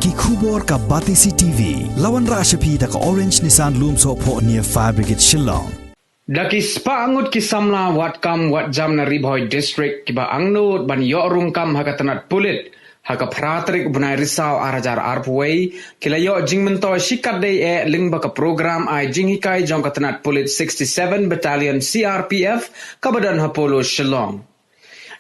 ki khubor ka Batisi TV lawan ra shapi da ka Orange Nissan Lumso pho near Fire Brigade Shillong. Daki spa angut ki Samla Wadkam Wadjam na Bhoi district ki ba angnut ban yo rungkam haka Tnat Pulit haka pratrik bunai risau arajar arpway kila yo jingmento shikat day e ling baka program ai jinghikai jong ka Tnat Pulit 67 Battalion Crpf kabadan hapolo Shillong.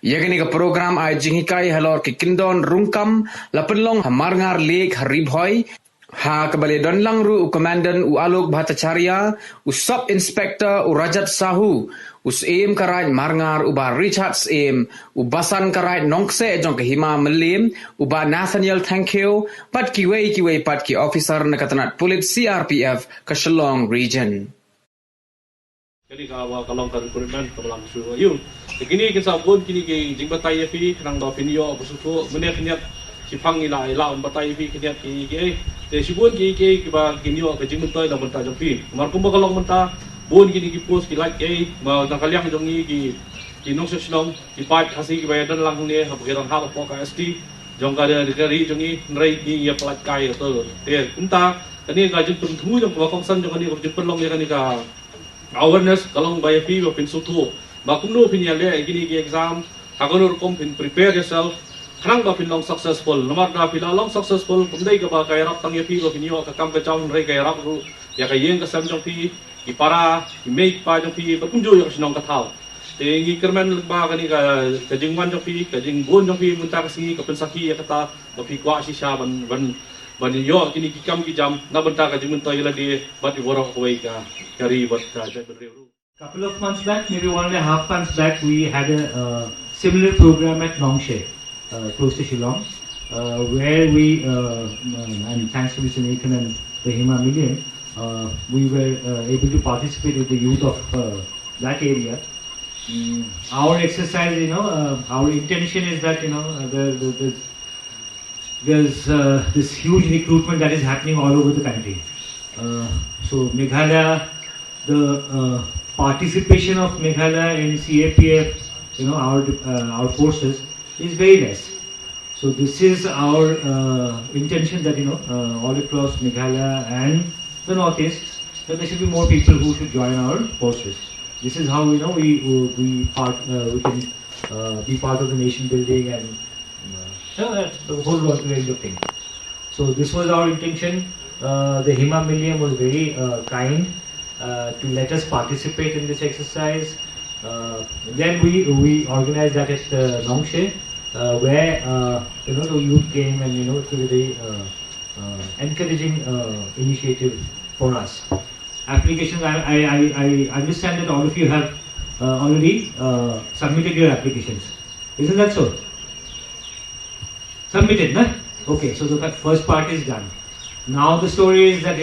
Yagani ka program ay jinghikai halor ki kindon rungkam lapenlong Marngar Lake Bhoi ha kabali don lang ru komandan u alok bhattacharya u sub inspector u rajat sahu u aim karai Marngar u ba Richards aim u basan karai nongse jong ke hima melim u ba Nathaniel thank you pat ki wei pat ki officer na Tnat Pulit CRPF ka Shillong region. Jadi kalau recruitment kebelang suruh you. Begini kita sabun kini ke jingbatai api kenang do video bersuku menek niat sipang ila batai api niat ke te sibun ke ba kini ke jingbatai dah mentah jampi. Markum kalau mentah bun kini ki post ki like ma nang kaliang jongi ki nong seslong ki pipe kasih ki bayadan lang ni hapakiran ha po ka ST jong ka dari jongi nrai ni ya pelat kai to te kunta kani ga jing pentu jong ba kongsan jong kani jing penlong ya kani ka awareness kalong by fi wa pin sutu ba kumno pin ya le gini ki exam hagonur kom pin prepare yourself khrang ba pin long successful nomar na pin long successful kumdai ka ba kay rap tang ya fi wa pin yo ka kam ka chang re kay rap ru ya kay yeng ka sam jong fi ki para ki make pa jong fi ba kumjo yo sinong ka thao te ngi kerman ba kani ka jingwan jong fi ka jing bon jong fi munta ka singi ka pin saki ya kata ba fi kwa si sha ban yo kini kikam ki jam na banta ka jimun to yela di bat worok way ka kari bat ka jabreru. Couple of months back, maybe 1.5 months back, we had a similar program at Nongshe, close to Shillong, where we and thanks to Mr. Nathan and the Hima Million, we were able to participate with the youth of that area. Our exercise, our intention is that there's this huge recruitment that is happening all over the country. So Meghalaya, the participation of Meghalaya in CAPF, our forces is very less. So this is our intention that all across Meghalaya and the northeast, that there should be more people who should join our forces. This is how we can be part of the nation building and the whole range of things. So this was our intention. The Hima Million was very kind to let us participate in this exercise. Then we organized that at Nongshe, where the youth came and it was a very encouraging initiative for us. Applications, I understand that all of you have already submitted your applications. Isn't that so? Submitted, na? Okay, so the first part is done. Now the story is that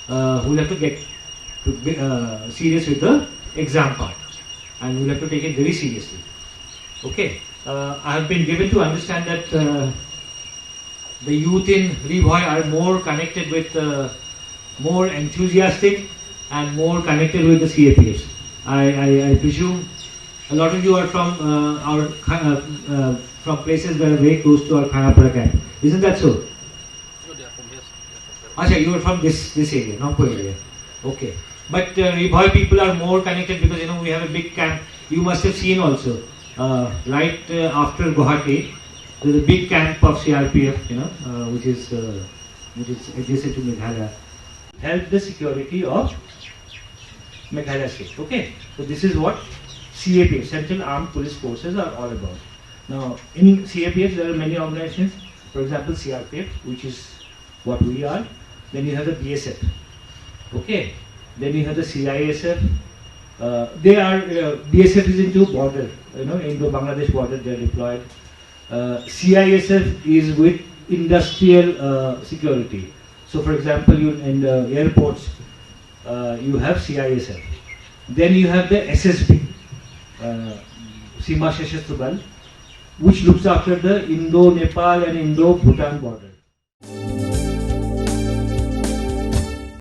we'll have to get serious with the exam part, and we'll have to take it very seriously. Okay, I have been given to understand that the youth in Bhoi are more connected with, more enthusiastic and more connected with the CAPFs. I presume a lot of you are from from places that are very close to our Khanapura camp. Isn't that so? No, they are from here. Achha, you are from this area, Nagpur area. Okay. But Bhoi people are more connected because we have a big camp. You must have seen also, right after Guwahati, there is a big camp of CRPF, which is adjacent to Meghalaya. Help the security of Meghalaya state. Okay. So this is what CAPF, Central Armed Police Forces, are all about. Now, in CAPF, there are many organizations. For example, CRPF, which is what we are. Then you have the BSF. Okay. Then you have the CISF. BSF is into border, Indo-Bangladesh border. They are deployed. CISF is with industrial security. So, for example, in the airports, you have CISF. Then you have the SSB, Sima Sashastra Bal, which looks after the Indo-Nepal and Indo-Bhutan border.